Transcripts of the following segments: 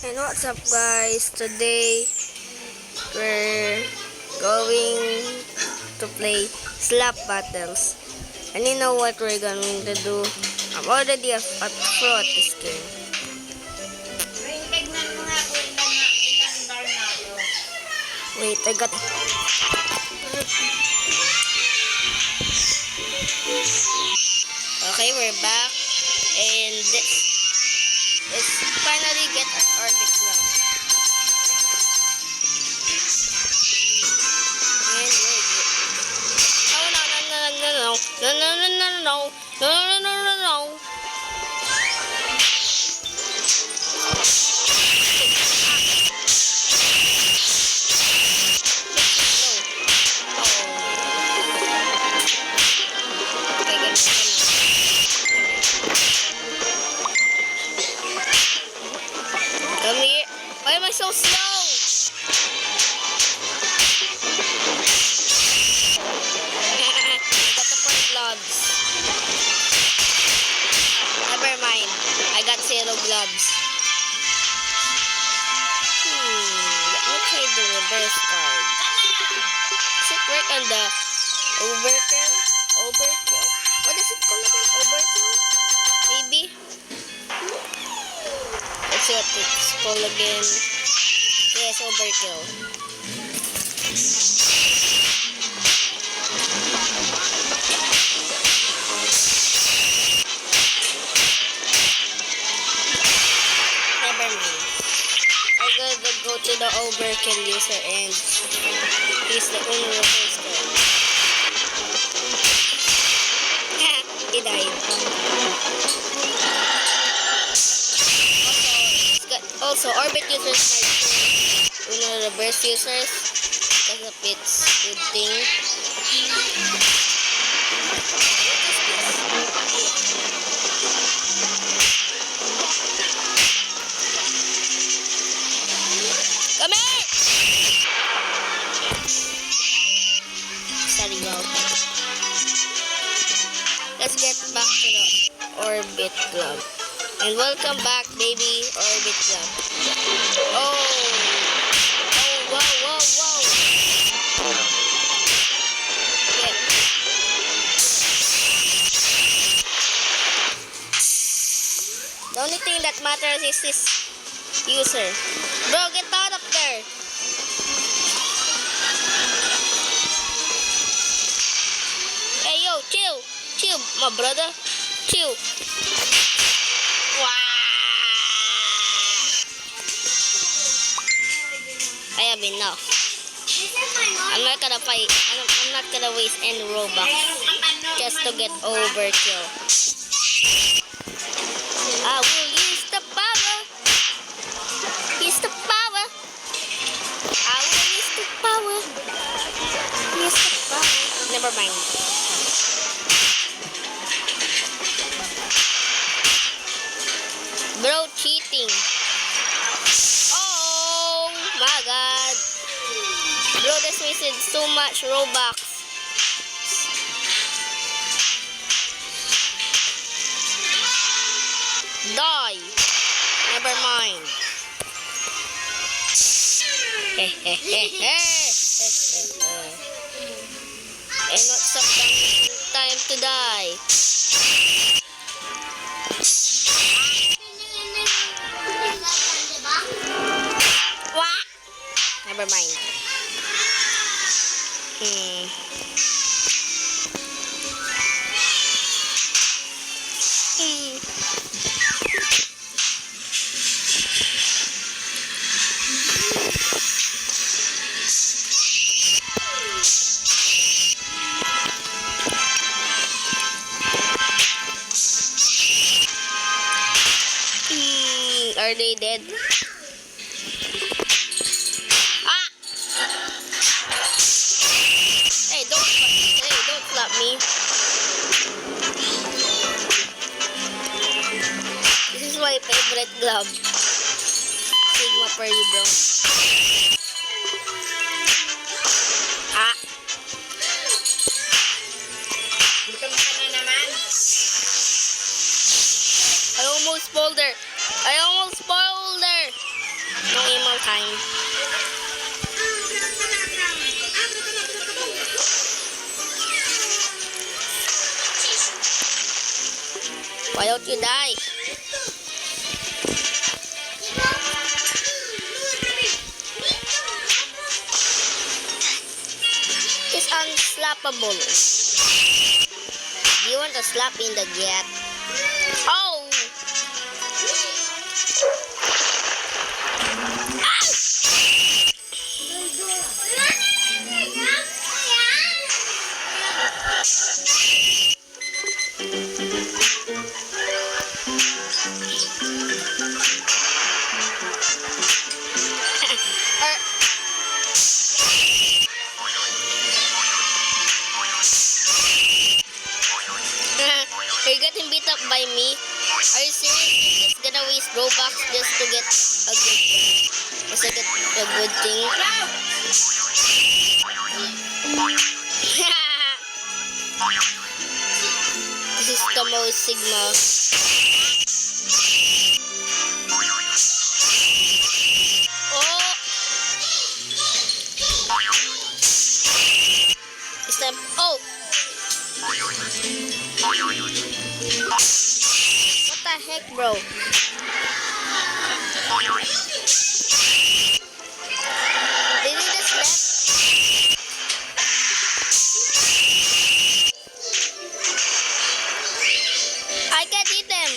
And what's up guys, today we're going to play slap battles. And you know what we're going to do? I'm already at pro at this game. Wait, I got... Okay, we're back. And let's finally get our orbit club. And we're good. Oh no. Come here. Why am I so slow? Got the 4 gloves. Never mind. I got 0 gloves. Let me try the reverse card. Does it work on the overkill? Overkill? What is it called again? Overkill? Maybe? Let's see what it's called again. Yes, overkill. Never mind. I'm gonna go to the overkill user and use the reverse card. He died. Also, orbit users might be reverse users because of its good thing. Come here! Sorry, wow. Let's get back to the orbit club. And welcome back, baby, orbit club. Oh, whoa. Yeah. The only thing that matters is this user. Bro, get out of there. Hey, yo, chill, my brother, chill. Wow. I have enough. I'm not gonna fight. I'm not gonna waste any Robux just to get overkill. I will use the power. Use the power. I will use the power. Use the power. Never mind. Bro, cheating. Oh my god. Bro, this wasted so much Robux. Die. Never mind. And what's up? Time to die. Never mind. Are they dead? Hey, don't slap me. This is my favorite glove. Sigma for you, bro. I almost spoiled her. time. Why don't you die? It's unslappable. Do you want to slap in the gap? Oh! You're getting beat up by me? Are you serious? It's gonna waste Robux just to get a good thing. Just to get a good thing. This is the most Sigma. Oh! It's time. Oh! What the heck, bro? Did he just left? I can't hit them.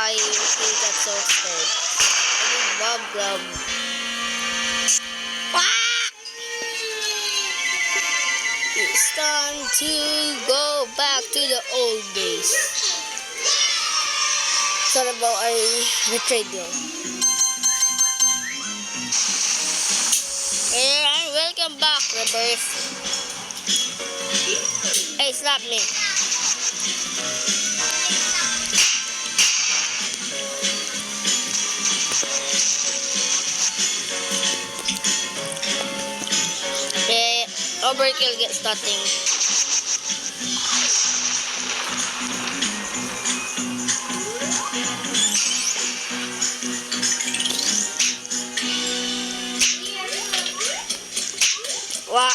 He got so scared. I need Bob Glove. It's time to go back to the old days. Sorry about I betrayed you. And welcome back, Rebirth. Hey, slap me. Overkill gets starting. What?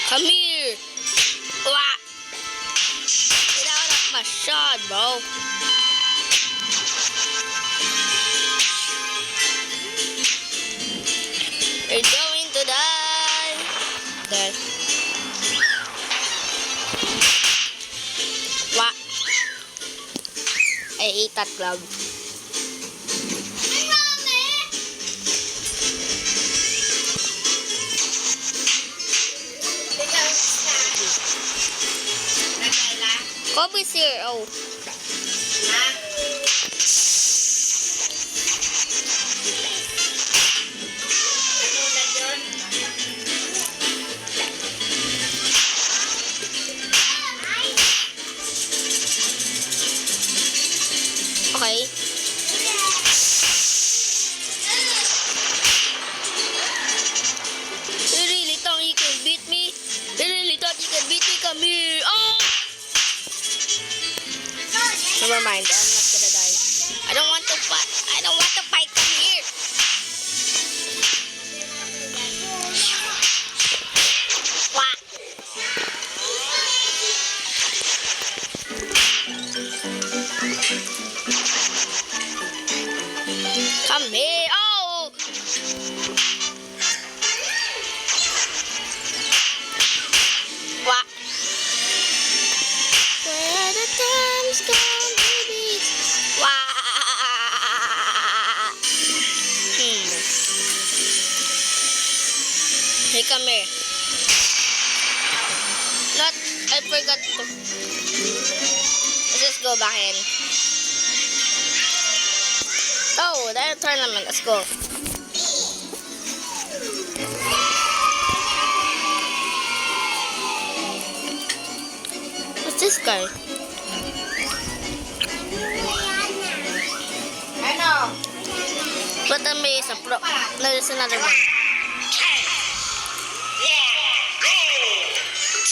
Come here. What? Get out of my shot, bro. You're going to die. There. What? I ate that glove. Kobe's here. Oh. Okay. You really thought you can beat me? You really thought you can beat me? Come here. Oh! Never mind, I'm not gonna die. I don't want to fight. I don't want to fight. Come here. What? Come here. Oh! What? Where the times go. Hey, come here. Not, I forgot to. Let's just go back in. Oh, that tournament. Let's go. What's this guy? I know. But then may isa pro. No, there's another one.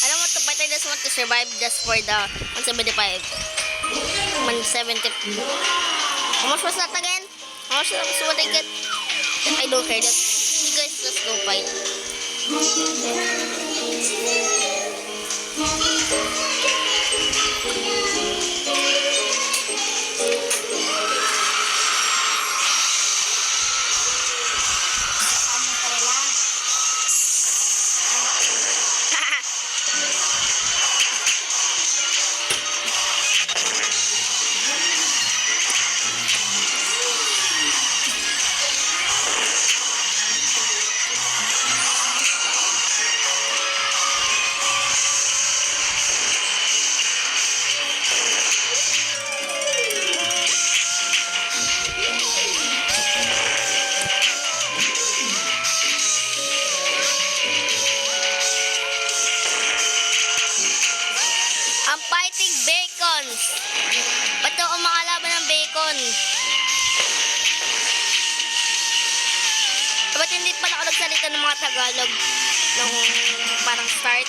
I don't want to fight. I just want to survive just for the 175. 170. How much was that again? How much was what I get? I don't care. You guys just go fight. I'm fighting bacons. Ba't ako makalaban ng bacon? Ba't hindi pala ako nagsalita ng mga Tagalog nung parang start?